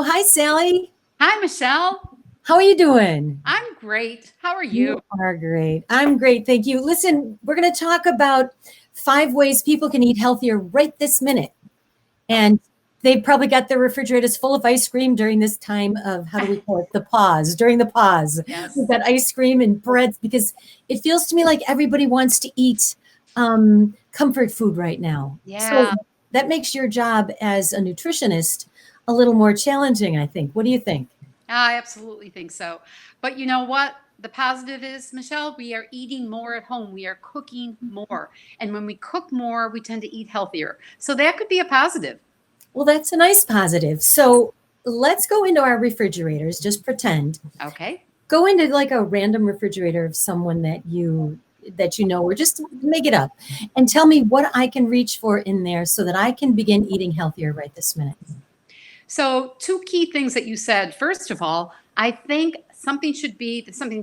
Oh, hi, Sally. Hi, Michelle. How are you doing? I'm great. How are You you? are great. I'm great. Thank you. Listen, we're going to talk about 5 ways people can eat healthier right this minute. And they've probably got their refrigerators full of ice cream during this time of, how do we call it? The pause, during the pause. We've Yes. got ice cream and breads because it feels to me like everybody wants to eat comfort food right now. So Yeah, that makes your job as a nutritionist a little more challenging, I think. What do you think? I absolutely think so. But you know what? The positive is, Michelle, we are eating more at home. We are cooking more. And when we cook more, we tend to eat healthier. So that could be a positive. Well, that's a nice positive. So let's go into our refrigerators, just pretend. Okay. Go into like a random refrigerator of someone that you know, or just make it up and tell me what I can reach for in there so that I can begin eating healthier right this minute. So, two key things that you said. First of all, I think something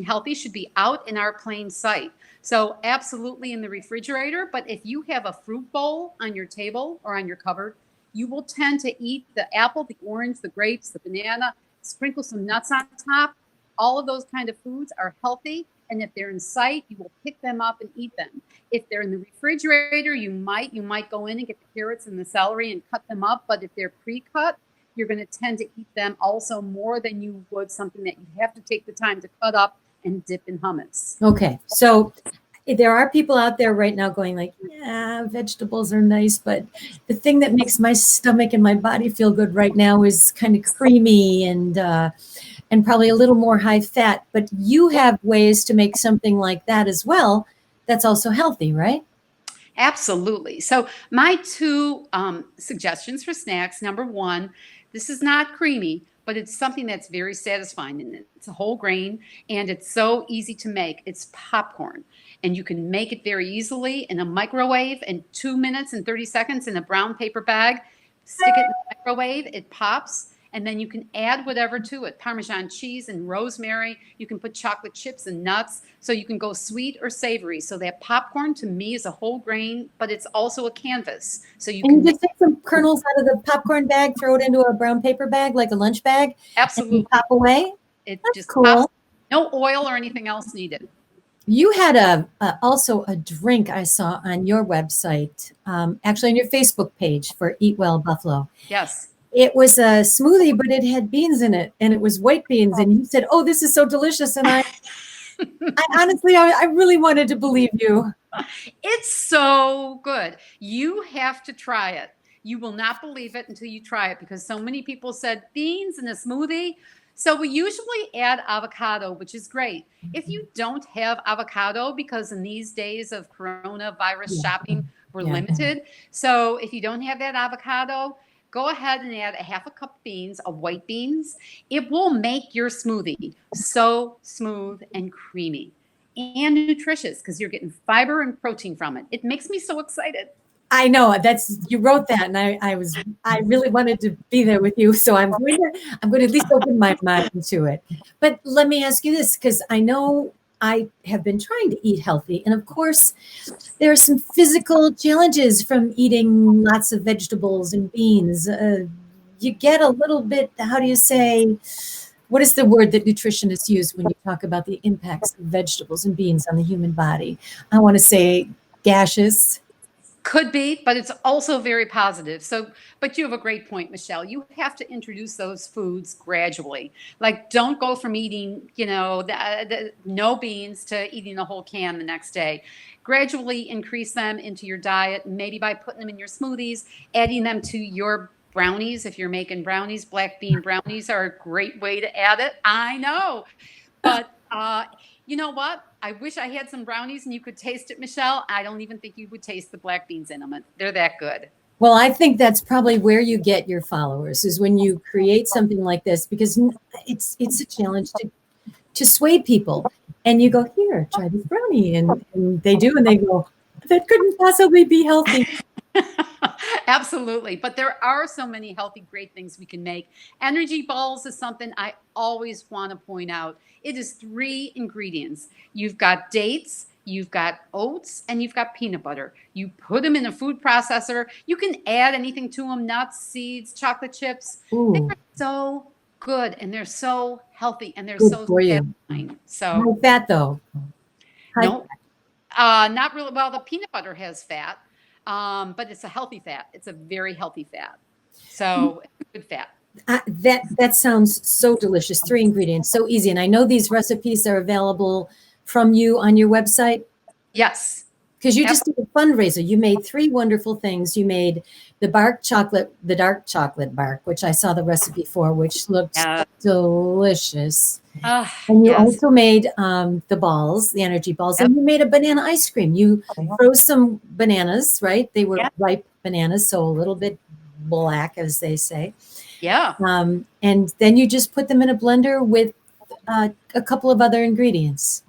healthy should be out in our plain sight. So, absolutely in the refrigerator. But if you have a fruit bowl on your table or on your cupboard, you will tend to eat the apple, the orange, the grapes, the banana, sprinkle some nuts on top. All of those kind of foods are healthy. And if they're in sight, you will pick them up and eat them. If they're in the refrigerator, you might go in and get the carrots and the celery and cut them up. But if they're pre-cut, you're going to tend to eat them also more than you would something that you have to take the time to cut up and dip in hummus. Okay. So there are people out there right now going like, yeah, vegetables are nice, but the thing that makes my stomach and my body feel good right now is kind of creamy and probably a little more high fat. But you have ways to make something like that as well. That's also healthy, right? Absolutely. So, my two suggestions for snacks: number one, this is not creamy, but it's something that's very satisfying. And it's a whole grain and it's so easy to make. It's popcorn. And you can make it very easily in a microwave in 2 minutes and 30 seconds in a brown paper bag. Stick it in the microwave, it pops. And then you can add whatever to it: Parmesan cheese and rosemary. You can put chocolate chips and nuts. So you can go sweet or savory. So that popcorn to me is a whole grain, but it's also a canvas. So you And can you make just take some kernels out of the popcorn bag, throw it into a brown paper bag, like a lunch bag, and you absolutely, pop away. it That's just pops. cool. No oil or anything else needed. You had also a drink I saw on your website, actually on your Facebook page for Eat Well Buffalo. Yes. It was a smoothie, but it had beans in it, and it was white beans. And you said, "Oh, this is so delicious!" And I honestly, I really wanted to believe you. It's so good. You have to try it. You will not believe it until you try it because so many people said beans in a smoothie. So we usually add avocado, which is great. If you don't have avocado, because in these days of coronavirus Yeah, shopping, we're yeah. limited. So if you don't have that avocado, go ahead and add a half a cup of beans, of white beans. It will make your smoothie so smooth and creamy and nutritious because you're getting fiber and protein from it. It makes me so excited. I know that's you wrote that, and I really wanted to be there with you, so I'm going to at least open my mind to it. But let me ask you this, because I know I have been trying to eat healthy, and of course, there are some physical challenges from eating lots of vegetables and beans. You get a little bit, how do you say, what is the word that nutritionists use when you talk about the impacts of vegetables and beans on the human body? I want to say gaseous. Could be, but it's also very positive. So, but you have a great point, Michelle. You have to introduce those foods gradually. Like, don't go from eating, no beans to eating a whole can the next day. Gradually increase them into your diet, maybe by putting them in your smoothies, adding them to your brownies. If you're making brownies, black bean brownies are a great way to add it. I know. But you know what? I wish I had some brownies and you could taste it, Michelle. I don't even think you would taste the black beans in them. They're that good. Well, I think that's probably where you get your followers is when you create something like this because it's a challenge to sway people. And you go, here, try this brownie. And they do, and they go, that couldn't possibly be healthy. Absolutely. But there are so many healthy, great things we can make. Energy balls is something I always want to point out. It is three ingredients. You've got dates, you've got oats, and you've got peanut butter. You put them in a food processor. You can add anything to them, nuts, seeds, chocolate chips. They Ooh, are so good, and they're so healthy, and they're good so for you. satisfying. So High fat though. High, no, not really. Well, the peanut butter has fat, but it's a healthy fat. It's a very healthy fat. So it's a good fat. that sounds so delicious. 3 ingredients, so easy. And I know these recipes are available from you on your website. Yes. Because you just did a fundraiser. You made 3 wonderful things. You made the dark chocolate bark, which I saw the recipe for, which looked Yeah. delicious. And you Yes. also made the balls, the energy balls, Yep. and you made a banana ice cream. You froze some bananas, right? They were Yep. ripe bananas, so a little bit black, as they say. Yeah. And then you just put them in a blender with a couple of other ingredients.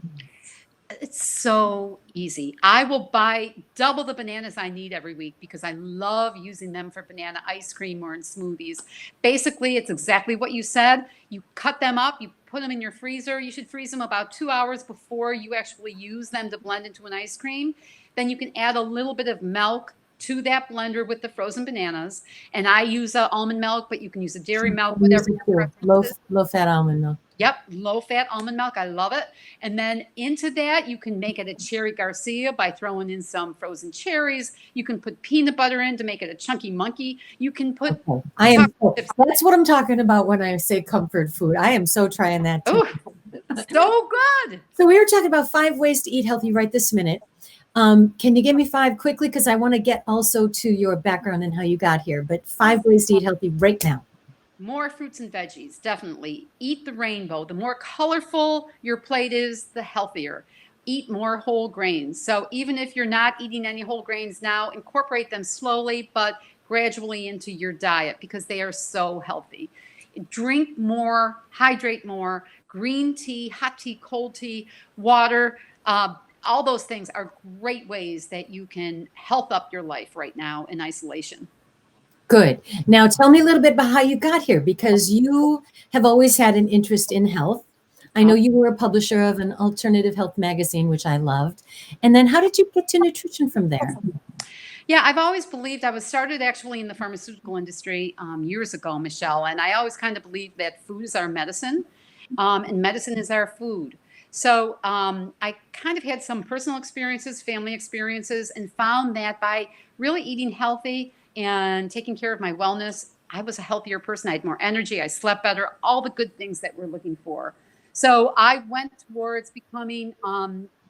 It's so easy. I will buy double the bananas I need every week because I love using them for banana ice cream or in smoothies. Basically, it's exactly what you said. You cut them up, you put them in your freezer. You should freeze them about 2 hours before you actually use them to blend into an ice cream. Then you can add a little bit of milk to that blender with the frozen bananas. And I use almond milk, but you can use a dairy milk, whatever your preference is. Low fat almond milk. Yep, low fat almond milk. I love it. And then into that, you can make it a cherry Garcia by throwing in some frozen cherries. You can put peanut butter in to make it a chunky monkey. You can put. Okay. That's what I'm talking about when I say comfort food. I am so trying that too. Oh, so good. So we were talking about 5 ways to eat healthy right this minute. Can you give me 5 quickly? Because I want to get also to your background and how you got here. But 5 ways to eat healthy right now. More fruits and veggies, definitely. Eat the rainbow. The more colorful your plate is, the healthier. Eat more whole grains. So even if you're not eating any whole grains now, incorporate them slowly but gradually into your diet because they are so healthy. Drink more, hydrate more. Green tea, hot tea, cold tea, water, all those things are great ways that you can health up your life right now in isolation. Good. Now tell me a little bit about how you got here, because you have always had an interest in health. I know you were a publisher of an alternative health magazine, which I loved. And then how did you get to nutrition from there? Yeah, I've always believed I was started actually in the pharmaceutical industry years ago, Michelle, and I always kind of believed that food is our medicine and medicine is our food. So I kind of had some personal experiences, family experiences, and found that by really eating healthy and taking care of my wellness, I was a healthier person. I had more energy. I slept better, all the good things that we're looking for. So I went towards becoming,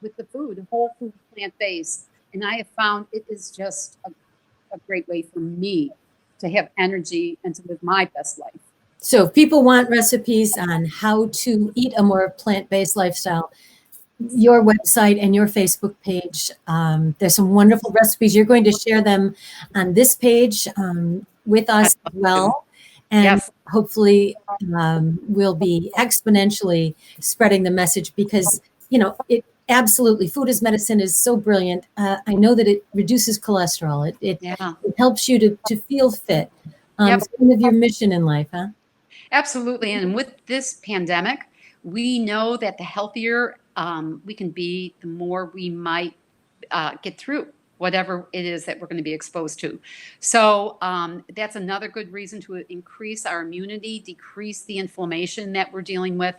with the food, whole food, plant-based. And I have found it is just a great way for me to have energy and to live my best life. So if people want recipes on how to eat a more plant-based lifestyle, your website and your Facebook page, there's some wonderful recipes. You're going to share them on this page with us as well. And Yes. hopefully we'll be exponentially spreading the message because, you know, it absolutely, food as medicine is so brilliant. I know that it reduces cholesterol. It helps you to feel fit. It's kind of your mission in life, huh? Absolutely. And with this pandemic, we know that the healthier we can be, the more we might get through whatever it is that we're going to be exposed to. So that's another good reason to increase our immunity, decrease the inflammation that we're dealing with.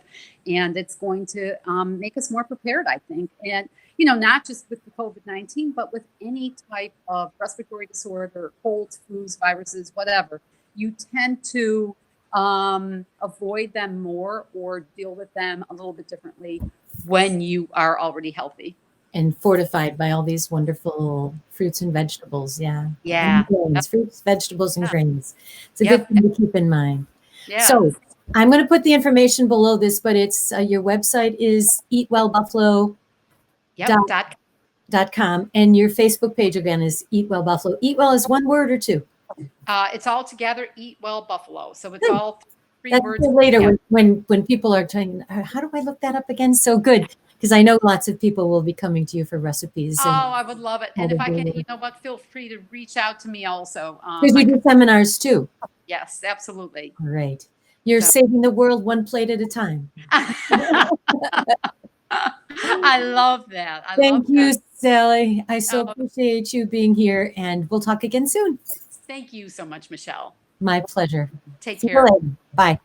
And it's going to make us more prepared, I think. And, you know, not just with the COVID-19, but with any type of respiratory disorder, colds, flus, viruses, whatever, you tend to avoid them more or deal with them a little bit differently when you are already healthy. And fortified by all these wonderful fruits and vegetables. Yeah. Yeah. And grains, fruits, vegetables, and grains. It's a good thing to keep in mind. Yeah. So I'm going to put the information below this, but it's your website is eatwellbuffalo.com. And your Facebook page again is Eat Well Buffalo. Eat Well is one word or two? It's all together, Eat Well Buffalo. So it's all 3 words. Later when people are trying, how do I look that up again? So good. Because I know lots of people will be coming to you for recipes. Oh, I would love it. And if I can, you know what, feel free to reach out to me also. Because you do seminars too. Yes, absolutely. All right. You're saving the world one plate at a time. I love that. I love Thank you, that. Sally. I so Oh, appreciate you being here, and we'll talk again soon. thank you so much, Michelle. My pleasure. Take See you care. later. Bye.